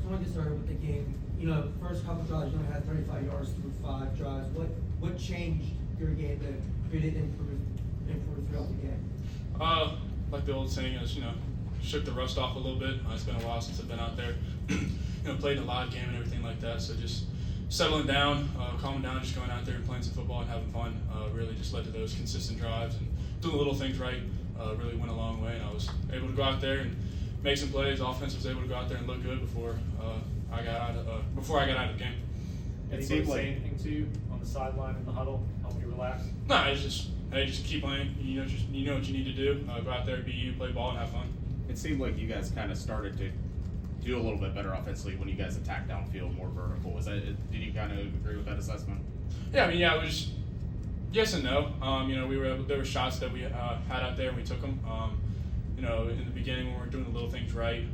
want to get started with the game. You know, first couple drives, you only had 35 yards through 5 drives. What changed your game that made it improve throughout the game? Like the old saying is, shook the rust off a little bit. It's been a while since I've been out there. Played in a live game and everything like that. So just settling down, calming down, just going out there and playing some football and having fun really just led to those consistent drives, and doing the little things right really went a long way. And I was able to go out there and make some plays. Offense was able to go out there and look good before I got out of the game. Anybody say anything to you on the sideline in the huddle, help you relax? No, it's just just keep playing. You know what you need to do. Go out there, be you, play ball, and have fun. It seemed like you guys kind of started to do a little bit better offensively when you guys attacked downfield, more vertical. Did you kind of agree with that assessment? Yeah, it was yes and no. There were shots that we had out there and we took them. In the beginning when we were doing the little things right,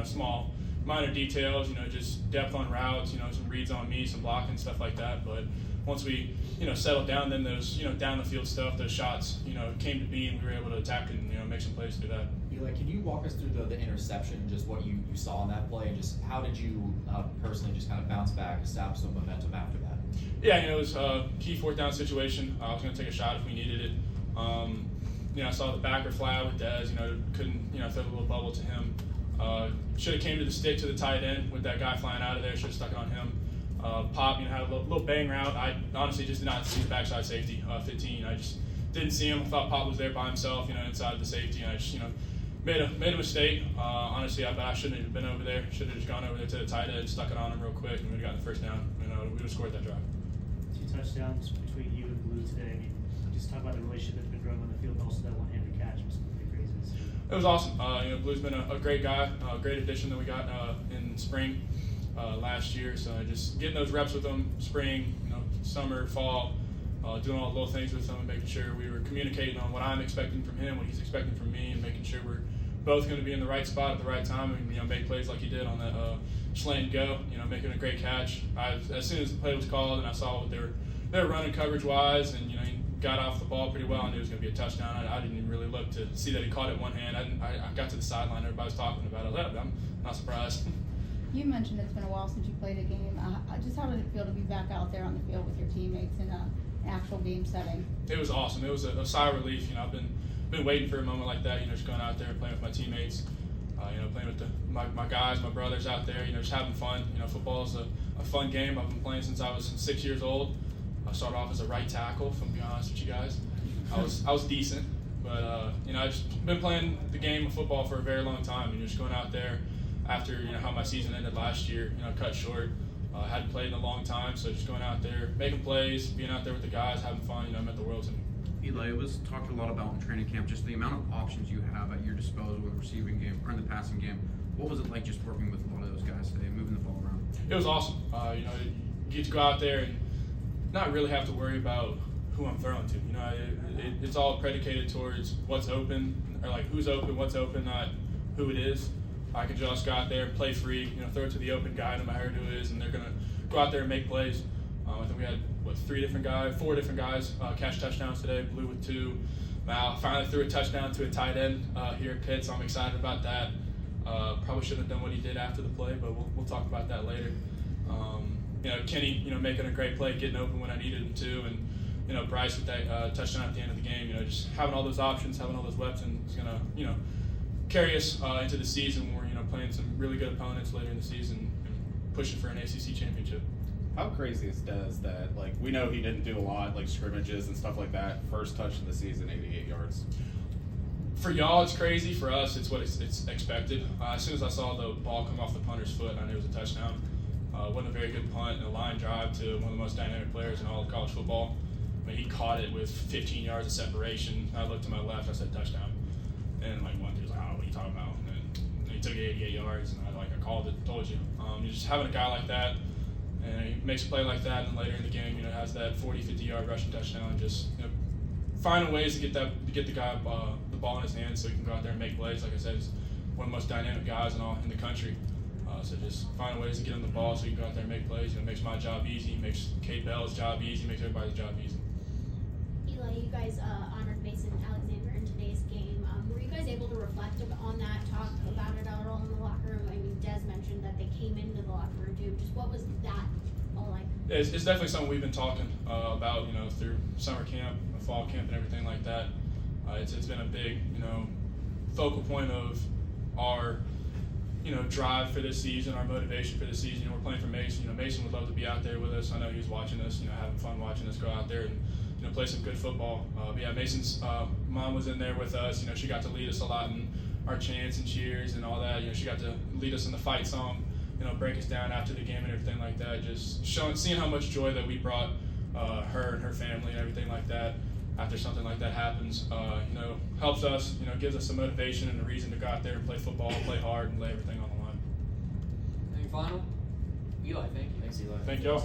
small minor details, just depth on routes, some reads on me, some blocking, stuff like that. But once we, settled down, then those, down the field stuff, those shots, came to be, and we were able to attack and, make some plays to do that. Eli, can you walk us through the interception, just what you saw on that play, and just how did you personally just kind of bounce back, establish some momentum after that? Yeah, it was a key 4th down situation. I was going to take a shot if we needed it. I saw the backer fly out with Dez, couldn't, throw a little bubble to him. Should have came to the stick to the tight end with that guy flying out of there, should have stuck it on him. Pop, had a little bang route. I honestly just did not see the backside safety, 15. I just didn't see him. I thought Pop was there by himself, inside the safety, and I just, made a mistake. Honestly, I shouldn't have been over there. Should have just gone over there to the tight end, stuck it on him real quick, and we'd have gotten the first down. We would have scored that drive. 2 touchdowns between you and Blue today. Just talk about the relationship that's been growing on the field, and also that one-handed catch was pretty crazy. It was awesome. Blue's been a great guy, a great addition that we got in spring last year. So just getting those reps with him, spring, summer, fall, doing all the little things with him and making sure we were communicating on what I'm expecting from him, what he's expecting from me, and making sure we're both going to be in the right spot at the right time and make plays like he did on that slant and go. Making a great catch. As soon as the play was called and I saw what they were running coverage wise, and he got off the ball pretty well. I knew it was going to be a touchdown. I didn't even really look to see that he caught it one hand. I got to the sideline. Everybody was talking about it. I'm not surprised. You mentioned it's been a while since you played a game. Just how did it feel to be back out there on the field with your teammates in an actual game setting? It was awesome. It was a sigh of relief. I've been waiting for a moment like that. Just going out there and playing with my teammates. Playing with my guys, my brothers out there. Just having fun. Football is a fun game. I've been playing since I was 6 years old. I started off as a right tackle, if I'm being honest with you guys. I was decent, but I've just been playing the game of football for a very long time. Just going out there after how my season ended last year, cut short. Hadn't played in a long time, so just going out there, making plays, being out there with the guys, having fun. Meant the world to me. Eli, it was talked a lot about in training camp, just the amount of options you have at your disposal in the receiving game or in the passing game. What was it like just working with a lot of those guys today, moving the ball around? It was awesome. You get to go out there and not really have to worry about who I'm throwing to. It's all predicated towards what's open, or like who's open, what's open, not who it is. I can just go out there and play free, throw it to the open guy, no matter who it is, and they're gonna go out there and make plays. I think we had 4 different guys catch touchdowns today. Blue with 2. Mal finally threw a touchdown to a tight end here at Pitt, so I'm excited about that. Probably shouldn't have done what he did after the play, but we'll talk about that later. Kenny, making a great play, getting open when I needed him to, and Bryce with that touchdown at the end of the game. Just having all those options, having all those weapons is gonna, carry us into the season when we're, playing some really good opponents later in the season and pushing for an ACC championship. How crazy is Dez that, we know he didn't do a lot, scrimmages and stuff like that. First touch of the season, 88 yards. For y'all, it's crazy. For us, it's what it's expected. As soon as I saw the ball come off the punter's foot, I knew it was a touchdown. Wasn't a very good punt and a line drive to one of the most dynamic players in all of college football. He caught it with 15 yards of separation. I looked to my left, I said touchdown. And one dude was like, "Oh, what are you talking about?" And he took it 88 yards, and I called it, told you. Just having a guy like that, and he makes a play like that, and then later in the game, has that 40, 50-yard rushing touchdown. Just finding ways to get the guy the ball in his hands so he can go out there and make plays. Like I said, he's one of the most dynamic guys in the country. So just finding ways to get him the ball so he can go out there and make plays. Makes my job easy, makes Kate Bell's job easy, makes everybody's job easy. Eli, you guys honored Mason Alexander in today's game. Were you guys guys able to reflect on that, talk about it at all in the locker room? I mean, Des mentioned that they came into the locker room too. Just what was that all like? It's definitely something we've been talking about, through summer camp, fall camp, and everything like that. It's been a big, focal point of our, drive for this season, our motivation for this season. We're playing for Mason. Mason would love to be out there with us. I know he was watching us, having fun watching us go out there and, play some good football. But yeah, Mason's mom was in there with us. She got to lead us a lot in our chants and cheers and all that. She got to lead us in the fight song, break us down after the game and everything like that. Just seeing how much joy that we brought her and her family and everything like that after something like that happens, helps us, gives us some motivation and a reason to go out there and play football, play hard, and lay everything on the line. Anything final? Eli, thank you. Thanks, Eli. Thank y'all.